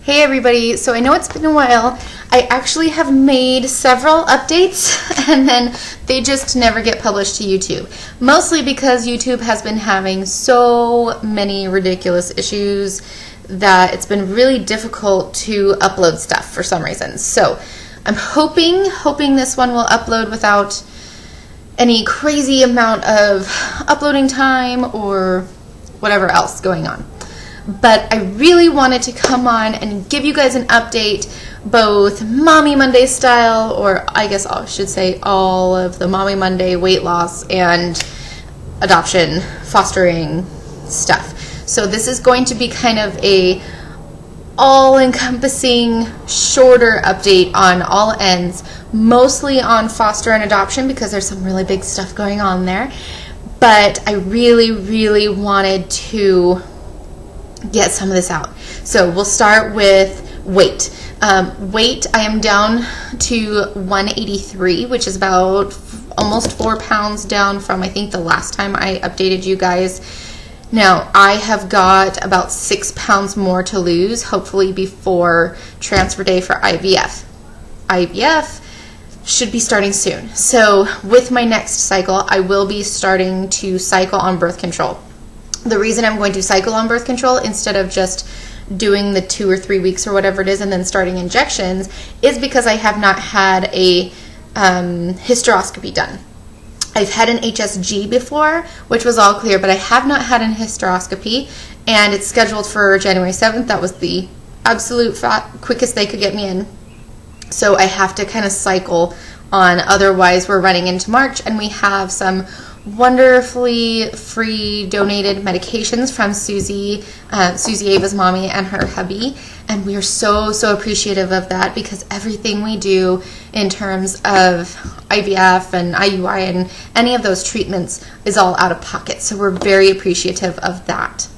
Hey everybody, so I know it's been a while. I actually have made several updates and then they just never get published to YouTube. Mostly because YouTube has been having so many ridiculous issues that it's been really difficult to upload stuff for some reason. So I'm hoping this one will upload without any crazy amount of uploading time or whatever else going on. But I really wanted to come on and give you guys an update, both Mommy Monday style, or I guess I should say all of the Mommy Monday weight loss and adoption, fostering stuff. So this is going to be kind of a all-encompassing, shorter update on all ends, mostly on foster and adoption because there's some really big stuff going on there. But I really wanted to get some of this out. So we'll start with weight. Weight, I am down to 183, which is about almost 4 pounds down from I think the last time I updated you guys. Now I have got about 6 pounds more to lose, hopefully before transfer day for IVF. IVF should be starting soon. So with my next cycle, I will be starting to cycle on birth control. The reason I'm going to cycle on birth control instead of just doing the 2 or 3 weeks or whatever it is and then starting injections is because I have not had a hysteroscopy done. I've had an HSG before, which was all clear, but I have not had an hysteroscopy, and it's scheduled for January 7th. That was the absolute quickest they could get me in. So I have to kind of cycle on, otherwise we're running into March, and we have some wonderfully free donated medications from Susie Ava's mommy and her hubby, and we are so appreciative of that because everything we do in terms of IVF and IUI and any of those treatments is all out of pocket, so we're very appreciative of that.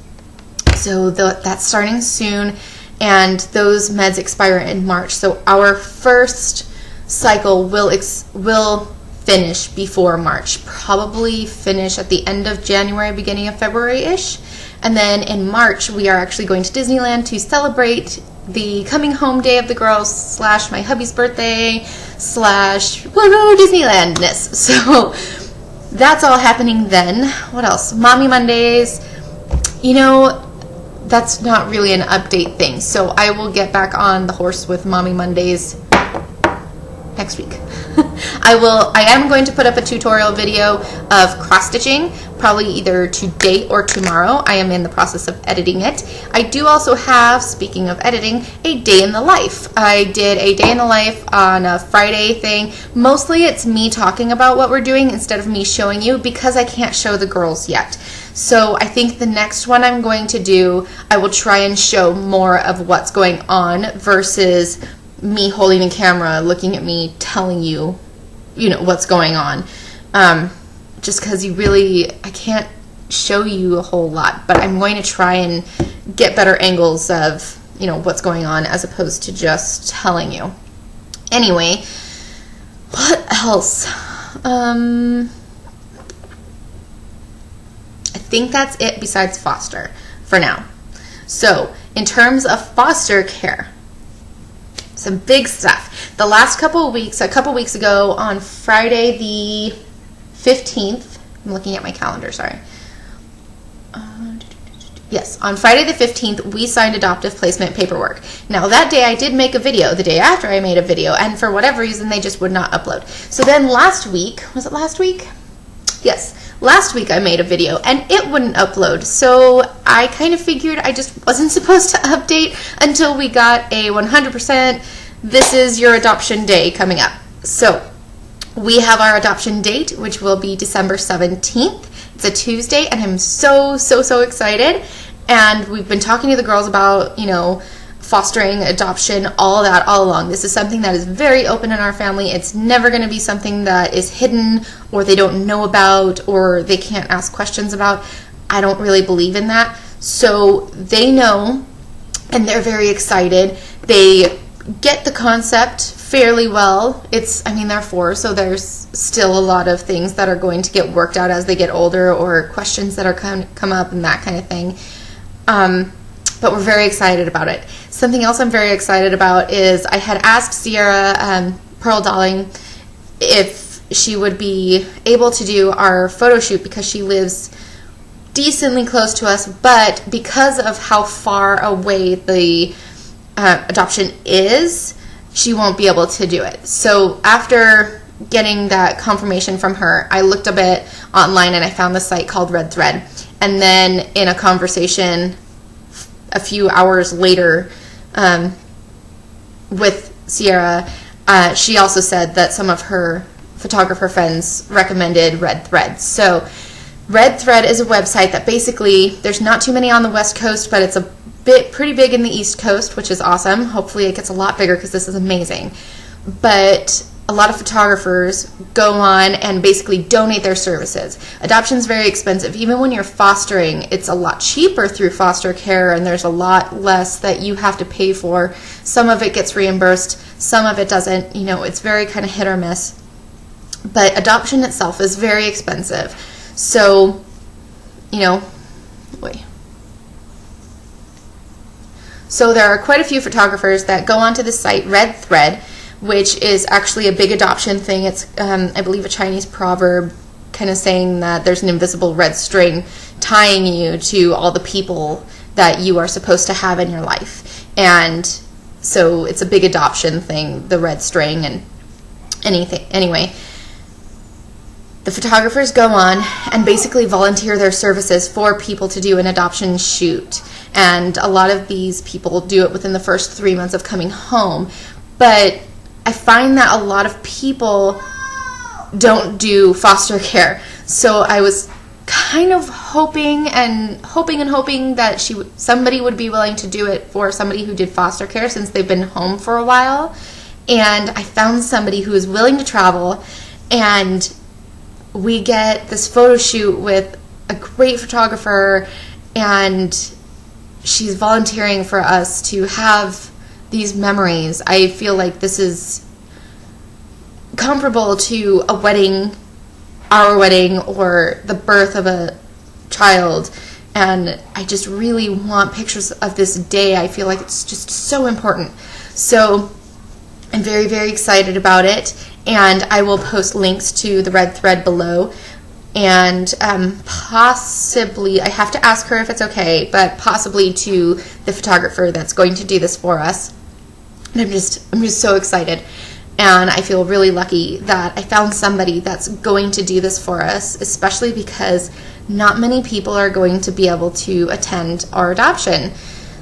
So that's starting soon, and those meds expire in March, so our first cycle will finish before March, probably finish at the end of January, beginning of February-ish. And then in March, we are actually going to Disneyland to celebrate the coming home day of the girls / my hubby's birthday / woohoo Disneylandness. So that's all happening then. What else? Mommy Mondays. You know, that's not really an update thing. So I will get back on the horse with Mommy Mondays next week. I am going to put up a tutorial video of cross-stitching, probably either today or tomorrow. I am in the process of editing it. I do also have, speaking of editing, a day in the life. I did a day in the life on a Friday thing. Mostly it's me talking about what we're doing instead of me showing you because I can't show the girls yet. So I think the next one I'm going to do, I will try and show more of what's going on versus me holding the camera, looking at me, telling you, what's going on. Just because I can't show you a whole lot, but I'm going to try and get better angles of, what's going on as opposed to just telling you. Anyway, what else? I think that's it besides foster for now. So, in terms of foster care, some big stuff. The last couple of weeks, a couple weeks ago on Friday the 15th, I'm looking at my calendar, sorry. Yes, on Friday the 15th, we signed adoptive placement paperwork. Now that day I did make a video, the day after I made a video, and for whatever reason they just would not upload. So then last week, was it last week? Yes. Last week I made a video and it wouldn't upload, so I kind of figured I just wasn't supposed to update until we got a 100% this is your adoption day coming up. So we have our adoption date, which will be December 17th. It's a Tuesday, and I'm so excited. And we've been talking to the girls about, fostering, adoption, all that all along. This is something that is very open in our family. It's never going to be something that is hidden or they don't know about or they can't ask questions about. I don't really believe in that. So they know and they're very excited. They get the concept fairly well. They're 4, so there's still a lot of things that are going to get worked out as they get older or questions that are come up and that kind of thing. but we're very excited about it. Something else I'm very excited about is I had asked Sierra Pearl Darling if she would be able to do our photo shoot because she lives decently close to us, but because of how far away the adoption is, she won't be able to do it. So after getting that confirmation from her, I looked a bit online and I found the site called Red Thread. And then in a conversation a few hours later with Sierra, she also said that some of her photographer friends recommended Red Thread. So Red Thread is a website that basically, there's not too many on the West Coast, but it's a pretty big in the East Coast, which is awesome. Hopefully it gets a lot bigger because this is amazing. But a lot of photographers go on and basically donate their services. Adoption is very expensive. Even when you're fostering, it's a lot cheaper through foster care, and there's a lot less that you have to pay for. Some of it gets reimbursed, some of it doesn't. You know, it's very kind of hit or miss. But adoption itself is very expensive. So, you know, So there are quite a few photographers that go onto the site Red Thread, which is actually a big adoption thing. It's, I believe, a Chinese proverb kind of saying that there's an invisible red string tying you to all the people that you are supposed to have in your life. And so it's a big adoption thing, the red string and anything. Anyway, the photographers go on and basically volunteer their services for people to do an adoption shoot. And a lot of these people do it within the first 3 months of coming home. But I find that a lot of people don't do foster care. So I was kind of hoping that somebody would be willing to do it for somebody who did foster care since they've been home for a while. And I found somebody who is willing to travel, and we get this photo shoot with a great photographer, and she's volunteering for us to have these memories. I feel like this is comparable to a wedding, our wedding, or the birth of a child, and I just really want pictures of this day. I feel like it's just so important. So I'm very, very excited about it, and I will post links to the Red Thread below. And possibly, I have to ask her if it's okay, but possibly to the photographer that's going to do this for us. And I'm just so excited, and I feel really lucky that I found somebody that's going to do this for us, especially because not many people are going to be able to attend our adoption.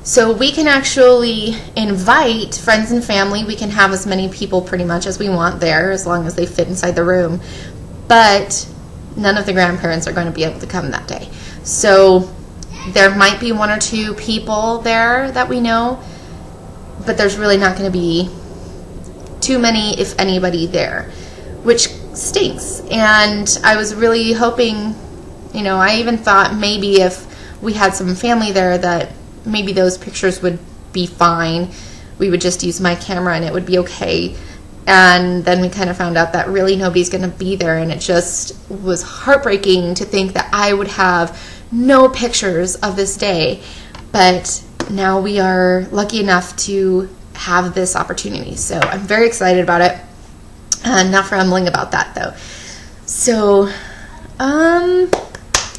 So we can actually invite friends and family. We can have as many people pretty much as we want there, as long as they fit inside the room. But none of the grandparents are going to be able to come that day. So there might be 1 or 2 people there that we know, but there's really not going to be too many, if anybody, there, which stinks. And I was really hoping, you know, I even thought maybe if we had some family there that maybe those pictures would be fine. We would just use my camera and it would be okay. And then we kind of found out that really nobody's going to be there, and it just was heartbreaking to think that I would have no pictures of this day. But now we are lucky enough to have this opportunity, so I'm very excited about it. Not rambling about that though. So I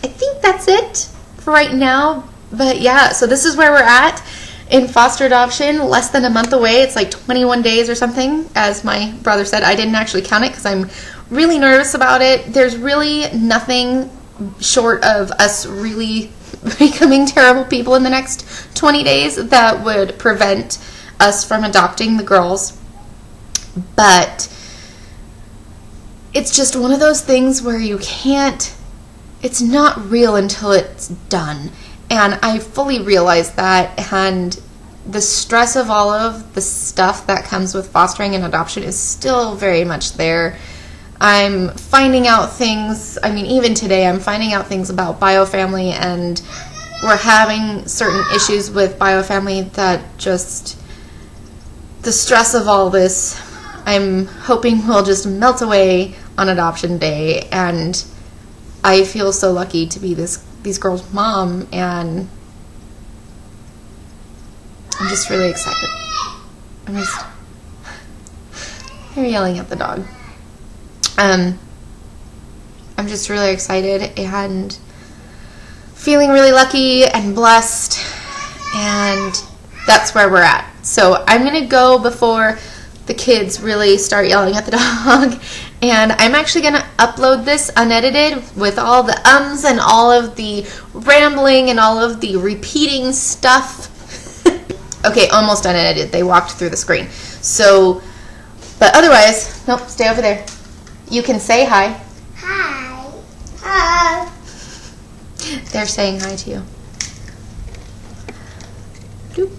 think that's it for right now. But yeah, so this is where we're at in foster adoption, less than a month away. It's like 21 days or something, as my brother said. I didn't actually count it because I'm really nervous about it. There's really nothing short of us really becoming terrible people in the next 20 days that would prevent us from adopting the girls. But it's just one of those things where you can't, it's not real until it's done. And I fully realize that, and the stress of all of the stuff that comes with fostering and adoption is still very much there. I'm finding out things, I mean, even today I'm finding out things about biofamily, and we're having certain issues with biofamily that just, the stress of all this, I'm hoping will just melt away on adoption day. And I feel so lucky to be these girls' mom, and I'm just really excited. You're yelling at the dog. I'm just really excited and feeling really lucky and blessed, and that's where we're at. So I'm going to go before the kids really start yelling at the dog, and I'm actually going to upload this unedited with all the ums and all of the rambling and all of the repeating stuff. Okay, almost unedited. They walked through the screen. So, but otherwise, nope, stay over there. You can say hi. Hi. Hi. They're saying hi to you. Doop.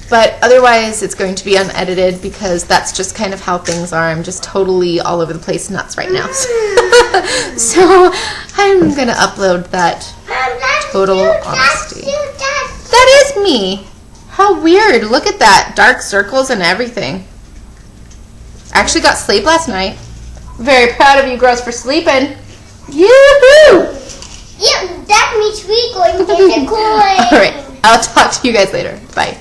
But otherwise, it's going to be unedited because that's just kind of how things are. I'm just totally all over the place nuts right now. So I'm going to upload that total honesty. That is me. How weird. Look at that. Dark circles and everything. I actually got sleep last night. Very proud of you girls for sleeping. Yoo-hoo! Yeah, that means we're going to get the coin. All right. I'll talk to you guys later. Bye.